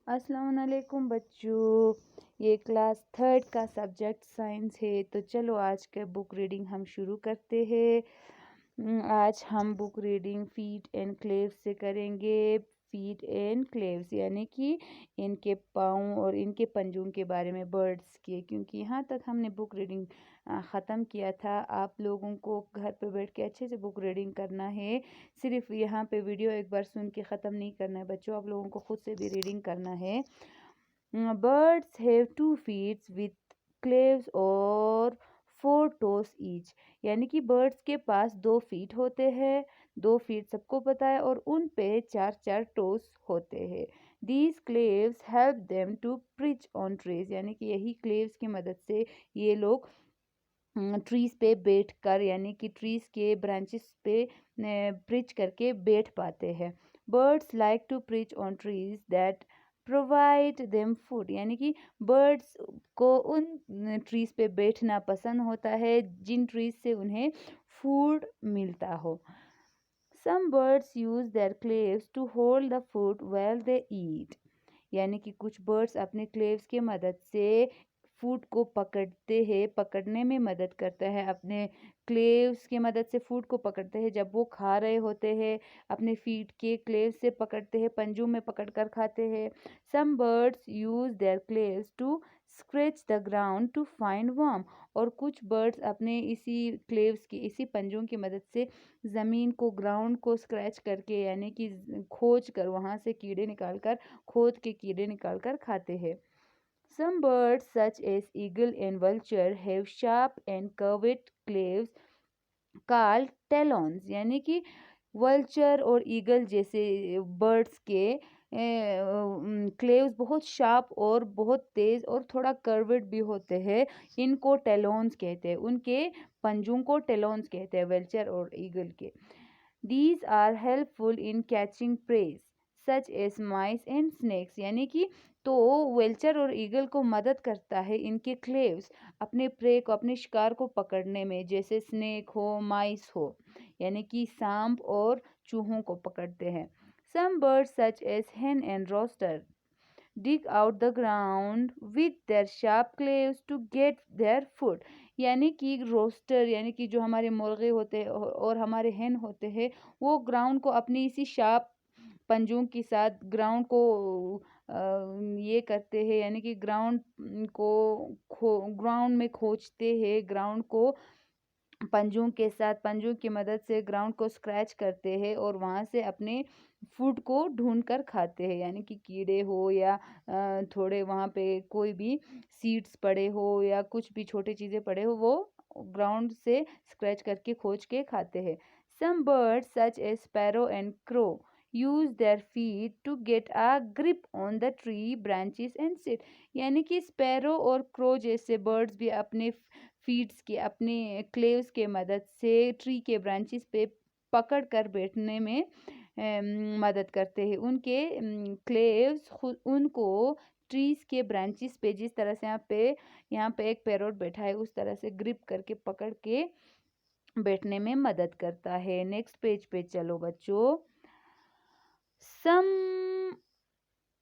अस्सलामुअलैकुम बच्चों। ये क्लास थर्ड का सब्जेक्ट साइंस है। तो चलो आज का बुक रीडिंग हम शुरू करते हैं। आज हम बुक रीडिंग फीट एंड क्लेव्स से करेंगे। फीट एंड क्लेव्स यानी कि इनके पाँव और इनके पंजों के बारे में, बर्ड्स के, क्योंकि यहाँ तक हमने बुक रीडिंग ख़त्म किया था। आप लोगों को घर पे बैठ के अच्छे से बुक रीडिंग करना है। सिर्फ यहाँ पे वीडियो एक बार सुन के ख़त्म नहीं करना है बच्चों, आप लोगों को खुद से भी रीडिंग करना है। बर्ड्स हैव 2 फीट्स विथ क्लेव्स और 4 टोes ईच। यानी कि बर्ड्स के पास 2 फीट होते हैं, 2 फीट सबको पता है, और उन पे 4 4 टोस होते हैं। These claws help them to perch on trees. यानी कि यही क्लेव्स की मदद से ये लोग ट्रीज पे बैठ कर, यानी कि ट्रीज के ब्रांचेस पे प्रिच करके बैठ पाते हैं। Birds like to perch on trees that provide them food. यानी कि बर्ड्स को उन ट्रीज पे बैठना पसंद होता है जिन ट्रीज से उन्हें फूड मिलता हो। Some birds use their claws to hold the food while they eat. यानी कि कुछ बर्ड्स अपने क्लेव्स की मदद से फूड को पकड़ने में मदद करता है। अपने क्लेव्स की मदद से फूड को पकड़ते हैं जब वो खा रहे होते हैं। अपने फीट के क्लेव्स से पकड़ते हैं, पंजों में पकड़कर खाते हैं। Some birds use their claws to scratch the ground to find worm. और कुछ बर्ड्स अपने इसी पंजों की मदद से ज़मीन को, ग्राउंड को स्क्रैच करके, यानी कि खोज कर, वहाँ से खोद के कीड़े निकाल कर खाते हैं। Some birds such as eagle and vulture have sharp and curved claws called talons। यानी कि वल्चर और ईगल जैसे बर्ड्स के क्लेव्स बहुत शार्प और बहुत तेज और थोड़ा कर्व्ड भी होते हैं। इनको टेलोन्स कहते हैं, उनके पंजों को टेलोन्स कहते हैं, वेल्चर और ईगल के। These are helpful in catching prey such as mice and snakes। यानी कि तो वेल्चर और ईगल को मदद करता है इनके क्लेव्स अपने प्रे को, अपने शिकार को पकड़ने में, जैसे स्नेक हो, माइस हो, यानी कि सांप और चूहों को पकड़ते हैं। Some birds such as hen and rooster dig out the ground with their sharp claws to get their food। यानी कि रोस्टर, यानी कि जो हमारे मुर्गे होते हैं और हमारे हेन होते हैं, वो ग्राउंड को अपनी इसी शार्प पंजों के साथ ग्राउंड को ये करते हैं, यानी कि ग्राउंड में खोजते हैं, ग्राउंड को पंजों की मदद से ग्राउंड को स्क्रैच करते हैं और वहाँ से अपने फूड को ढूंढ कर खाते हैं। यानी कि कीड़े हो या थोड़े वहाँ पे कोई भी सीड्स पड़े हो या कुछ भी छोटी चीज़ें पड़े हो, वो ग्राउंड से स्क्रैच करके खोज के खाते हैं। Some birds such as sparrow and crow use their feet to get a grip on the tree branches and sit. यानी कि स्पैरो और क्रो जैसे बर्ड्स भी अपने फीट्स के, अपने क्लेव्स के मदद से ट्री के ब्रांचेस पे पकड़ कर बैठने में मदद करते हैं। उनके क्लेव्स खुद उनको ट्रीज के ब्रांचेस पे, जिस तरह से यहाँ पे एक पैरोट बैठा है, उस तरह से ग्रिप करके पकड़ के बैठने में मदद करता है। नेक्स्ट पेज पे चलो बच्चों। Some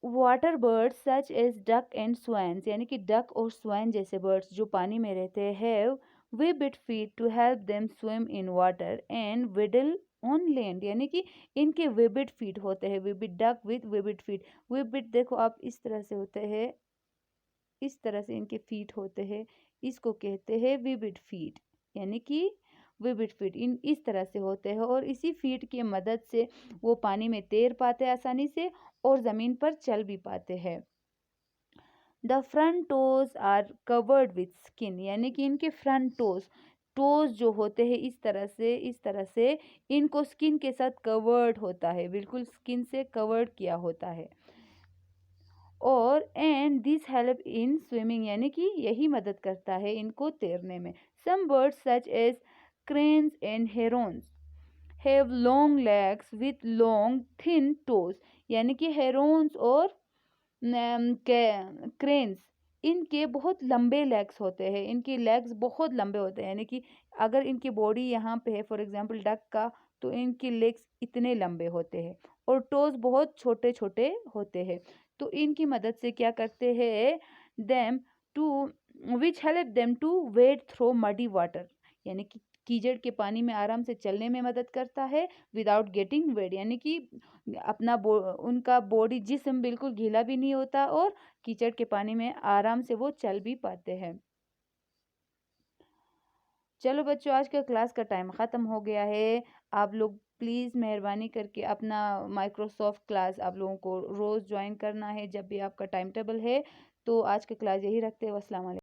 water birds such as duck and swans. यानी कि डक और स्वान जैसे बर्ड्स जो पानी में रहते हैं, webbed feet to help them swim in water and waddle on land. यानी कि इनके वेबिट फीट होते हैं, webbed duck with webbed feet. Webbed देखो आप, इस तरह से होते हैं, इस तरह से इनके फीट होते हैं, इसको कहते हैं वेबिट फीट। यानी कि वेबिट फीट इन इस तरह से होते हैं और इसी फीट की मदद से वो पानी में तैर पाते हैं आसानी से और ज़मीन पर चल भी पाते हैं। The front toes are covered with skin. यानी कि इनके फ्रंट टोज जो होते हैं, इस तरह से इनको स्किन के साथ कवर्ड होता है, बिल्कुल स्किन से कवर्ड किया होता है। और and this help in swimming. यानी कि यही मदद करता है इनको तैरने में। Some birds such as cranes and herons have long legs with long thin toes. यानी कि हेरोन्स और क्रेन्स, इनके बहुत लंबे लेग्स होते हैं, इनके लेग्स बहुत लंबे होते हैं। यानी कि अगर इनकी बॉडी यहाँ पे है, फॉर एग्जांपल डक का, तो इनके लेग्स इतने लंबे होते हैं और टोज बहुत छोटे छोटे होते हैं। तो इनकी मदद से क्या करते हैं, them to which help them to wade through muddy water, यानी कि कीचड़ के पानी में आराम से चलने में मदद करता है विदाउट गेटिंग वेड, यानी कि उनका बॉडी जिस्म बिल्कुल गीला भी नहीं होता और कीचड़ के पानी में आराम से वो चल भी पाते हैं। चलो बच्चों, आज का क्लास का टाइम ख़त्म हो गया है। आप लोग प्लीज़ मेहरबानी करके अपना माइक्रोसॉफ्ट क्लास आप लोगों को रोज़ ज्वाइन करना है जब भी आपका टाइम टेबल है। तो आज का क्लास यही रखते हैं। अस्सलाम वालेकुम।